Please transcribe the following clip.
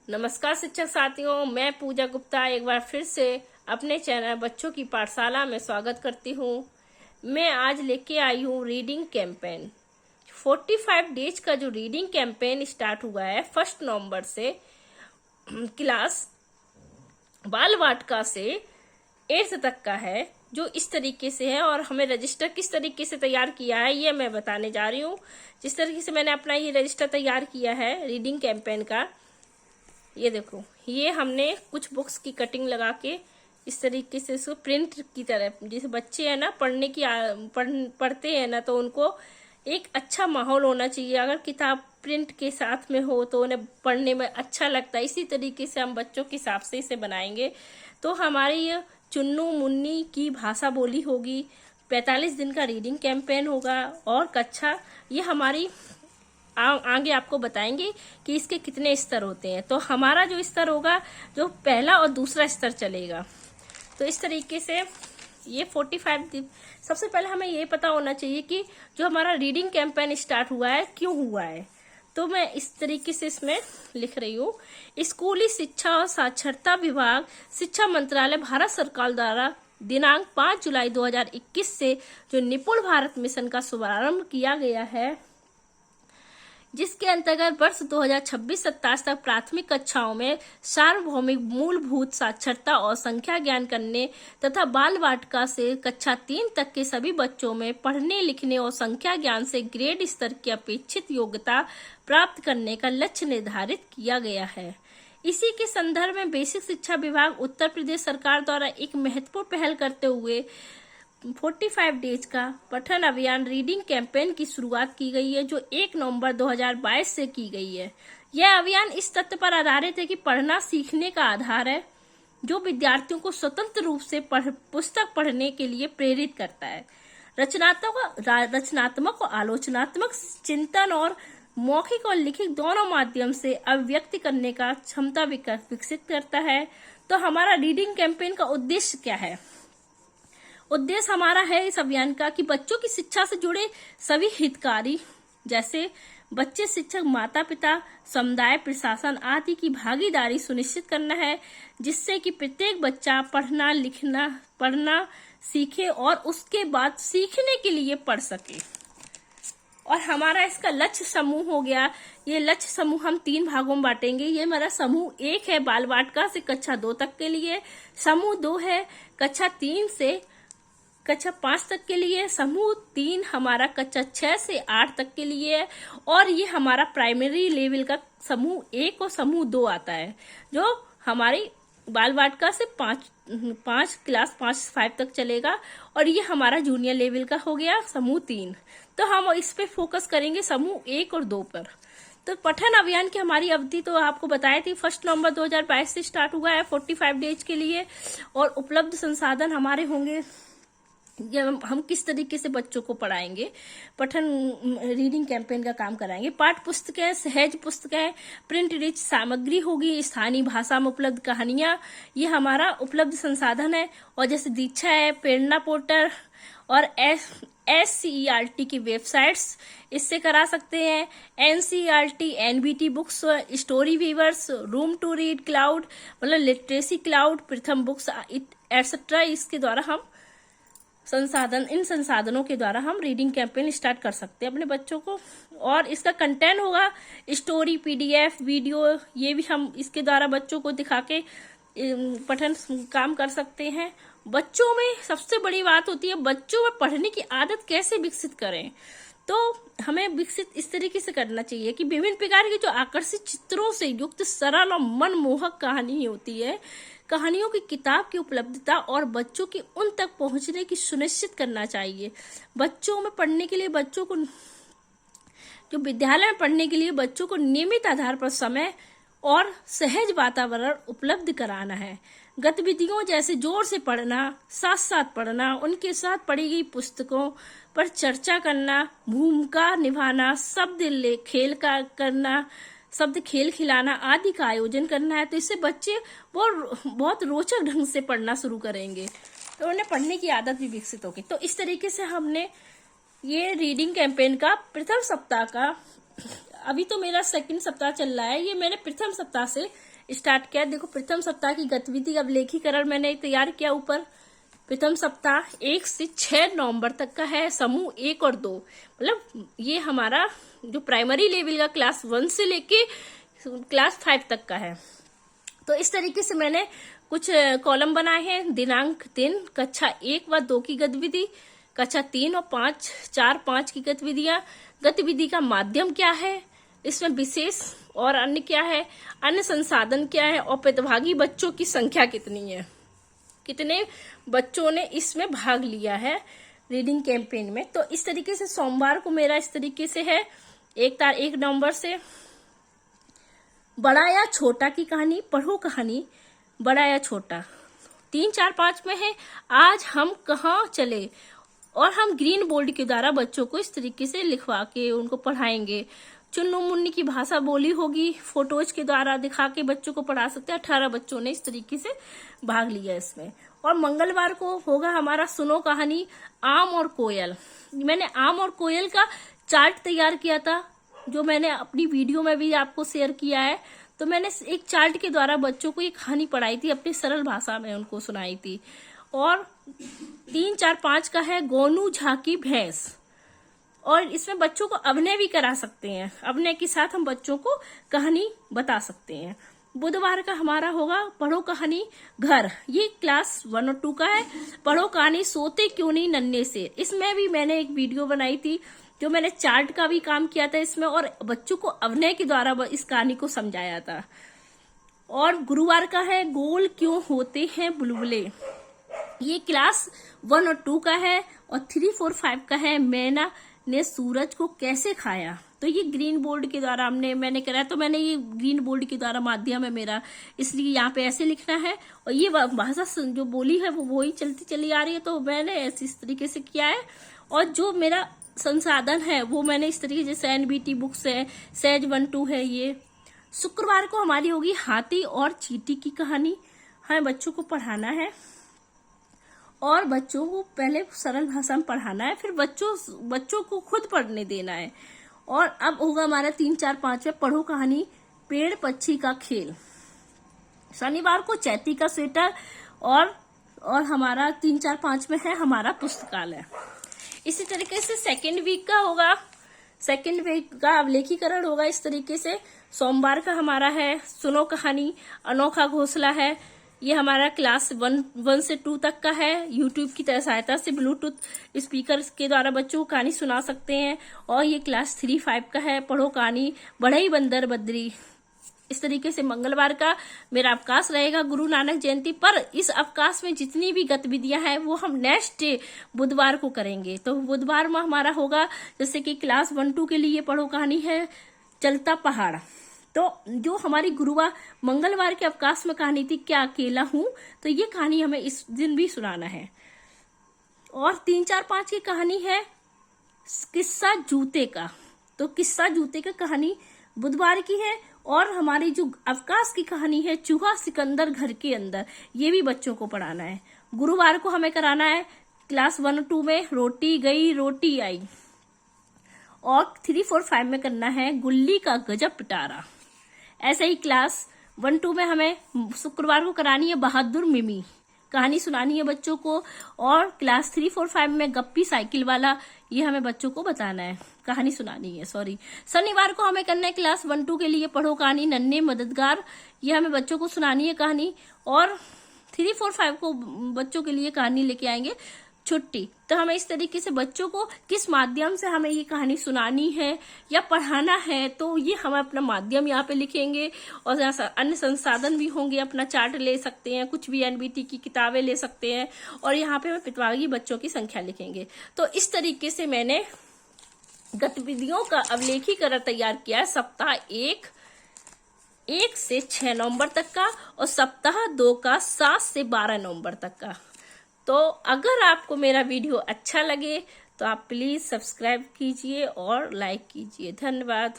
नमस्कार शिक्षक साथियों, मैं पूजा गुप्ता एक बार फिर से अपने चैनल बच्चों की पाठशाला में स्वागत करती हूँ। मैं आज लेके आई हूँ रीडिंग कैंपेन। 45 डेज का जो रीडिंग कैंपेन स्टार्ट हुआ है 1 नवंबर से क्लास बाल वाटिका से 8th तक का है, जो इस तरीके से है। और हमें रजिस्टर किस तरीके से तैयार किया है ये मैं बताने जा रही हूँ। जिस तरीके से मैंने अपना ये रजिस्टर तैयार किया है रीडिंग कैंपेन का, ये देखो, ये हमने कुछ बुक्स की कटिंग लगा के इस तरीके से इसको प्रिंट की तरह, जैसे बच्चे हैं ना पढ़ने की पढ़ते हैं ना, तो उनको एक अच्छा माहौल होना चाहिए। अगर किताब प्रिंट के साथ में हो तो उन्हें पढ़ने में अच्छा लगता है। इसी तरीके से हम बच्चों के हिसाब से इसे बनाएंगे। तो हमारी ये चुन्नू मुन्नी की भाषा बोली होगी। 45 दिन का रीडिंग कैंपेन होगा और कक्षा ये हमारी आगे आपको बताएंगे कि इसके कितने स्तर होते हैं। तो हमारा जो स्तर होगा, जो पहला और दूसरा स्तर चलेगा। तो इस तरीके से ये 45 सबसे पहले हमें ये पता होना चाहिए कि जो हमारा रीडिंग कैंपेन स्टार्ट हुआ है क्यों हुआ है। तो मैं इस तरीके से इसमें लिख रही हूँ। स्कूली शिक्षा और साक्षरता विभाग, शिक्षा मंत्रालय, भारत सरकार द्वारा दिनांक 5 जुलाई 2021 से जो निपुण भारत मिशन का शुभारंभ किया गया है, जिसके अंतर्गत वर्ष 2026-27 तक प्राथमिक कक्षाओं में सार्वभौमिक मूलभूत साक्षरता और संख्या ज्ञान करने तथा बाल वाटिका से कक्षा 3 तक के सभी बच्चों में पढ़ने लिखने और संख्या ज्ञान से ग्रेड स्तर की अपेक्षित योग्यता प्राप्त करने का लक्ष्य निर्धारित किया गया है। इसी के संदर्भ में बेसिक शिक्षा विभाग उत्तर प्रदेश सरकार द्वारा एक महत्वपूर्ण पहल करते हुए 45 डेज का पठन अभियान रीडिंग कैंपेन की शुरुआत की गई है, जो 1 नवंबर 2022 से की गई है। यह अभियान इस तथ्य पर आधारित है कि पढ़ना सीखने का आधार है, जो विद्यार्थियों को स्वतंत्र रूप से पुस्तक पढ़ने के लिए प्रेरित करता है। रचनात्मक और आलोचनात्मक चिंतन और मौखिक और लिखित दोनों माध्यम से अभिव्यक्ति करने का क्षमता विकसित करता है। तो हमारा रीडिंग कैंपेन का उद्देश्य क्या है? उद्देश्य हमारा है इस अभियान का कि बच्चों की शिक्षा से जुड़े सभी हितकारी, जैसे बच्चे, शिक्षक, माता पिता, समुदाय, प्रशासन आदि की भागीदारी सुनिश्चित करना है, जिससे कि प्रत्येक बच्चा पढ़ना सीखे और उसके बाद सीखने के लिए पढ़ सके। और हमारा इसका लक्ष्य समूह हो गया। ये लक्ष्य समूह हम 3 भागों में बांटेंगे। ये हमारा समूह 1 है बाल वाटिका से कक्षा 2 तक के लिए, समूह 2 है कक्षा 3 से कक्षा 5 तक के लिए, समूह 3 हमारा कक्षा 6 से 8 तक के लिए है, और ये हमारा प्राइमरी लेवल का समूह 1 और समूह 2 आता है, जो हमारी बाल वाटिका से 5 तक चलेगा। और ये हमारा जूनियर लेवल का हो गया समूह 3। तो हम इस पे फोकस करेंगे समूह 1 और 2 पर। तो पठन अभियान की हमारी अवधि तो आपको बताई थी 1 नवंबर 2022 से स्टार्ट हुआ है 45 डेज के लिए। और उपलब्ध संसाधन हमारे होंगे, हम किस तरीके से बच्चों को पढ़ाएंगे, पठन रीडिंग कैंपेन का काम कराएंगे। पाठ पुस्तकें, सहज पुस्तकें, प्रिंट रिच सामग्री होगी, स्थानीय भाषा में उपलब्ध कहानियां, ये हमारा उपलब्ध संसाधन है। और जैसे दीक्षा है, प्रेरणा पोर्टल और SCERT की वेबसाइट्स, इससे करा सकते हैं। NCERT, NBT books, story weavers, room to read cloud, मतलब literacy cloud, Pratham books et cetera, इसके द्वारा हम इन संसाधनों के द्वारा हम रीडिंग कैंपेन स्टार्ट कर सकते हैं अपने बच्चों को। और इसका कंटेंट होगा स्टोरी, PDF, वीडियो, ये भी हम इसके द्वारा बच्चों को दिखा के पठन काम कर सकते हैं। बच्चों में सबसे बड़ी बात होती है बच्चों में पढ़ने की आदत कैसे विकसित करें। तो हमें विकसित इस तरीके से करना चाहिए कि विभिन्न प्रकार के जो आकर्षित चित्रों से युक्त सरल और मनमोहक कहानी होती है, कहानियों की किताब की उपलब्धता और बच्चों की उन तक पहुंचने की सुनिश्चित करना चाहिए। बच्चों में पढ़ने के लिए, बच्चों को जो विद्यालय में पढ़ने के लिए बच्चों को नियमित आधार पर समय और सहज वातावरण उपलब्ध कराना है। गतिविधियों जैसे जोर से पढ़ना, साथ साथ पढ़ना, उनके साथ पढ़ी गई पुस्तकों पर चर्चा करना, भूमिका निभाना, शब्द खेल खिलाना आदि का आयोजन करना है। तो इससे बच्चे बहुत रोचक ढंग से पढ़ना शुरू करेंगे, तो उन्हें पढ़ने की आदत भी विकसित होगी। तो इस तरीके से हमने ये रीडिंग कैंपेन का प्रथम सप्ताह का अभी तो मेरा सेकंड सप्ताह चल रहा है, ये मैंने प्रथम सप्ताह से स्टार्ट किया। देखो प्रथम सप्ताह की गतिविधि अब लेखीकरण मैंने तैयार किया ऊपर। प्रथम सप्ताह 1 से 6 नवंबर तक का है, समूह 1 और 2, मतलब ये हमारा जो प्राइमरी लेवल का क्लास 1 से लेके क्लास 5 तक का है। तो इस तरीके से मैंने कुछ कॉलम बनाए हैं। दिनांक 3 कक्षा 1 व 2 की गतिविधि, कक्षा 3 और 5 4 5 की गतिविधियां, गतिविधि का माध्यम क्या है, इसमें विशेष और अन्य क्या है, अन्य संसाधन क्या है, और प्रतिभागी बच्चों की संख्या कितनी है, कितने बच्चों ने इसमें भाग लिया है रीडिंग कैंपेन में। तो इस तरीके से सोमवार को मेरा इस तरीके से है 1 नवंबर से बड़ा या छोटा की कहानी, पढ़ो कहानी बड़ा या छोटा, 3 4 5 में है आज हम कहाँ चले, और हम ग्रीन बोर्ड के द्वारा बच्चों को इस तरीके से लिखवा के उनको पढ़ाएंगे। चुन्नू मुन्नी की भाषा बोली होगी, फोटोज के द्वारा दिखा के बच्चों को पढ़ा सकते हैं। 18 बच्चों ने इस तरीके से भाग लिया इसमें। और मंगलवार को होगा हमारा सुनो कहानी आम और कोयल। मैंने आम और कोयल का चार्ट तैयार किया था, जो मैंने अपनी वीडियो में भी आपको शेयर किया है। तो मैंने एक चार्ट के द्वारा बच्चों को ये कहानी पढ़ाई थी, अपनी सरल भाषा में उनको सुनाई थी। और 3 4 5 का है गोनू झाकी भैंस, और इसमें बच्चों को अभिनय भी करा सकते हैं, अभिनय के साथ हम बच्चों को कहानी बता सकते हैं। बुधवार का हमारा होगा पढ़ो कहानी घर, ये क्लास 1 और 2 का है। पढ़ो कहानी सोते क्यों नहीं नन्हे से, इसमें भी मैंने एक वीडियो बनाई थी, जो मैंने चार्ट का भी काम किया था इसमें, और बच्चों को अभिनय के द्वारा इस कहानी को समझाया था। और गुरुवार का है गोल क्यों होते हैं बुलबुले, ये क्लास 1 और 2 का है। और 3 4 5 का है मैना ने सूरज को कैसे खाया। तो ये ग्रीन बोर्ड के द्वारा मैंने कराया, तो मैंने ये ग्रीन बोर्ड के द्वारा माध्यम है मेरा, इसलिए यहाँ पे ऐसे लिखना है। और ये भाषा जो बोली है वो वही चलती चली आ रही है, तो मैंने ऐसे इस तरीके से किया है। और जो मेरा संसाधन है वो मैंने इस तरीके से NBT बुक्स है, सहज 1 2 है ये। शुक्रवार को हमारी होगी हाथी और चींटी की कहानी, हमें बच्चों को पढ़ाना है, और बच्चों को पहले सरल भाषा में पढ़ाना है, फिर बच्चों को खुद पढ़ने देना है। और अब होगा हमारा 3 4 5 में पढ़ो कहानी पेड़ पक्षी का खेल। शनिवार को चैती का स्वेटर, और हमारा 3 4 5 में है हमारा पुस्तकालय। इसी तरीके से सेकेंड वीक का होगा, सेकेंड वीक का अवलेखीकरण होगा इस तरीके से। सोमवार का हमारा है सुनो कहानी अनोखा घोंसला है, ये हमारा क्लास 1 से 2 तक का है। यूट्यूब की सहायता से ब्लूटूथ स्पीकर के द्वारा बच्चों को कहानी सुना सकते हैं। और ये क्लास 3 5 का है पढ़ो कहानी बढ़ई बंदर बद्री। इस तरीके से मंगलवार का मेरा अवकाश रहेगा गुरु नानक जयंती पर। इस अवकाश में जितनी भी गतिविधियां हैं वो हम नेक्स्ट बुधवार को करेंगे। तो बुधवार में हमारा होगा जैसे कि क्लास 1 2 के लिए पढ़ो कहानी है चलता पहाड़। तो जो हमारी गुरुवार मंगलवार के अवकाश में कहानी थी क्या अकेला हूं, तो ये कहानी हमें इस दिन भी सुनाना है। और 3 4 5 की कहानी है किस्सा जूते का, तो किस्सा जूते का कहानी बुधवार की है। और हमारी जो अवकाश की कहानी है चूहा सिकंदर घर के अंदर, ये भी बच्चों को पढ़ाना है। गुरुवार को हमें कराना है क्लास 1 और 2 में रोटी गई रोटी आई। और 3 4 5 में करना है गुल्ली का गजब पिटारा। ऐसे ही क्लास 1 2 में हमें शुक्रवार को करानी है बहादुर मिमी, कहानी सुनानी है बच्चों को। और क्लास 3 4 5 में गप्पी साइकिल वाला, ये हमें बच्चों को बताना है, कहानी सुनानी है। शनिवार को हमें करना है क्लास 1 2 के लिए पढ़ो कहानी नन्हे मददगार, ये हमें बच्चों को सुनानी है कहानी। और 3 4 5 को बच्चों के लिए कहानी लेके आएंगे छुट्टी। तो हमें इस तरीके से बच्चों को किस माध्यम से हमें ये कहानी सुनानी है या पढ़ाना है, तो ये हम अपना माध्यम यहाँ पे लिखेंगे। और अन्य संसाधन भी होंगे, अपना चार्ट ले सकते हैं, कुछ भी NBT की किताबें ले सकते हैं। और यहाँ पे हम प्रतिभागी बच्चों की संख्या लिखेंगे। तो इस तरीके से मैंने गतिविधियों का अवलेखीकरण तैयार किया है सप्ताह 1 से 6 नवंबर तक का, और सप्ताह 2 का 7 से 12 नवंबर तक का। तो अगर आपको मेरा वीडियो अच्छा लगे तो आप प्लीज सब्सक्राइब कीजिए और लाइक कीजिए। धन्यवाद।